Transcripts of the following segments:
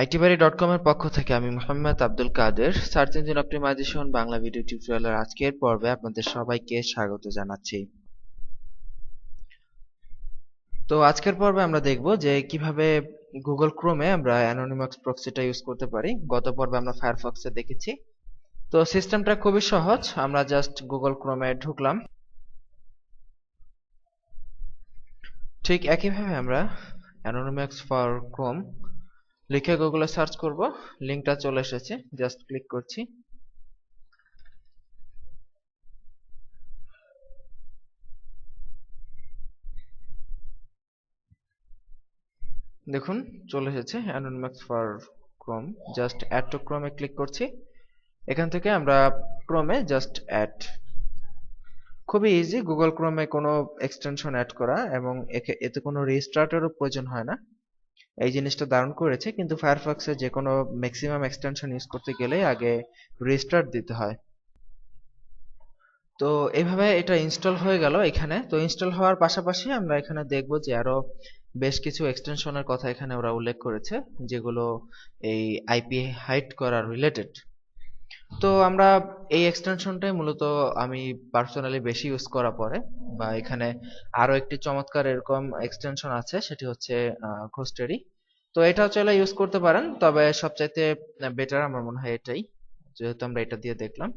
itbari.com এর পক্ষ থেকে আমি Mohammad Abdul Kader search engine optimization Bangla video টিউটোরিয়ালের আজকের পর্বে আপনাদের সবাইকে স্বাগত জানাচ্ছি। তো আজকের পর্বে আমরা দেখব যে কিভাবে গুগল ক্রোমে আমরা অ্যানোনিমাস প্রক্সিটা ইউজ করতে পারি। গত পর্বে আমরা ফায়ারফক্সে দেখেছি। তো সিস্টেমটা খুবই সহজ। আমরা জাস্ট গুগল ক্রোমে ঢুকলাম। ঠিক একইভাবে আমরা অ্যানোনিমাস ফর ক্রোম লিখে গুগলে সার্চ করব। লিংকটা চলে এসেছে, জাস্ট ক্লিক করছি। দেখুন চলে এসেছে anonymous for Chrome. Just add to ক্রোমে ক্লিক করছি। এখান থেকে আমরা ক্রোমে জাস্ট অ্যাড, খুবই ইজি গুগল ক্রোমে কোনো এক্সটেনশন অ্যাড করা, এবং এতে কোনো রিস্টার্টেরও প্রয়োজন হয় না। এই জিনিসটা দারুণ করেছে, কিন্তু ফায়ারফক্সে যে কোনো ম্যাক্সিমাম এক্সটেনশন ইউজ করতে গেলে আগে রিস্টার্ট দিতে হয়। তো এইভাবে এটা ইনস্টল হয়ে গেল এখানে। তো ইনস্টল হওয়ার পাশাপাশি আমরা এখানে দেখব যে আরো বেশ কিছু এক্সটেনশনের কথা এখানে ওরা উল্লেখ করেছে, যেগুলো এই আইপি হাইড করার রিলেটেড। তো আমরা এই এক্সটেনশনটাই মূলত আমি পার্সোনালি বেশি ইউজ করা পরে, বা এখানে আরো একটি চমৎকার এরকম এক্সটেনশন আছে, সেটি হচ্ছে ঘোস্টেরি। তো এটাও চাইলে ইউজ করতে পারেন, তবে সবচাইতে বেটার আমার মনে হয় এটাই, যেহেতু আমরা এটা দিয়ে দেখলাম।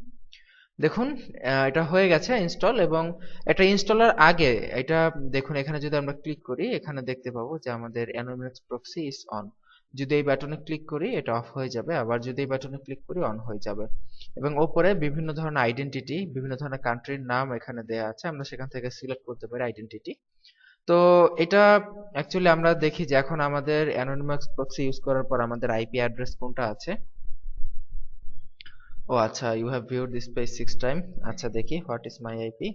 দেখুন এটা হয়ে গেছে ইনস্টল, এবং এটা ইনস্টলের আগে এটা দেখুন, এখানে যদি আমরা ক্লিক করি এখানে দেখতে পাবো যে আমাদের অ্যানোনিমাস প্রক্সি ইজ অন। যদি এই বাটনে ক্লিক করি এটা অফ হয়ে যাবে, আবার যদি এই বাটনে ক্লিক করি অন হয়ে যাবে। এবং ওপরে বিভিন্ন ধরনের আইডেন্টিটি, বিভিন্ন ধরনের কান্ট্রির নাম এখানে দেয়া আছে, আমরা সেখান থেকে সিলেক্ট করতে পারি আইডেন্টিটি। তো এটা অ্যাকচুয়ালি আমরা দেখি যে এখন আমাদের অ্যানোনিমাস প্রক্সি ইউজ করার পর আমাদের আইপি অ্যাড্রেস কোনটা আছে। ও আচ্ছা, you have viewed this page 6 time. আচ্ছা দেখি what is my IP.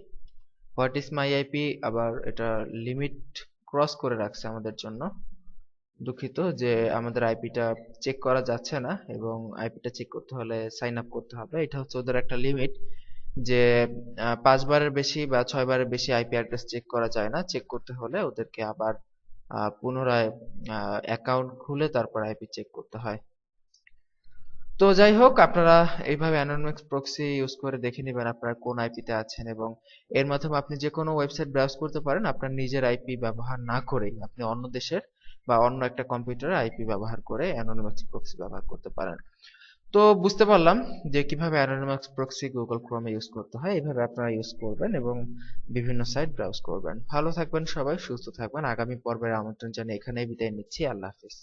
What is my IP আবার এটা লিমিট ক্রস করে রাখছে আমাদের জন্য। দুঃখিত যে আমাদের আইপিটা চেক করা যাচ্ছে না, এবং আইপিটা চেক করতে হলে সাইন আপ করতে হবে। এটা হচ্ছে ওদের একটা লিমিট যে 5 বারের বেশি বা 6 বারের বেশি আইপি অ্যাড্রেস চেক করা যায় না। চেক করতে হলে ওদেরকে আবার পুনরায় অ্যাকাউন্ট খুলে তারপর আইপি চেক করতে হয়। তো যাই হোক, আপনারা এইভাবে অ্যানোনিমাস প্রক্সি ইউজ করে দেখে নেবেন আপনারা কোন আইপিতে আছেন, এবং এর মাধ্যমে আপনি যে কোনো ওয়েবসাইট ব্রাউজ করতে পারেন আপনার নিজের আইপি ব্যবহার না করেই। আপনি অন্য দেশের বা অন্য একটা কম্পিউটারে আইপি ব্যবহার করে অ্যানোনিমাস প্রক্সি ব্যবহার করতে পারেন। তো বুঝতে পারলাম যে কিভাবে অ্যানোনিমাস প্রক্সি গুগল ক্রোমে ইউজ করতে হয়। এইভাবে আপনারা ইউজ করবেন এবং বিভিন্ন সাইট ব্রাউজ করবেন। ভালো থাকবেন সবাই, সুস্থ থাকবেন। আগামী পর্বের আমন্ত্রণ জানিয়ে এখানেই বিদায় নিচ্ছি। আল্লাহ হাফিজ।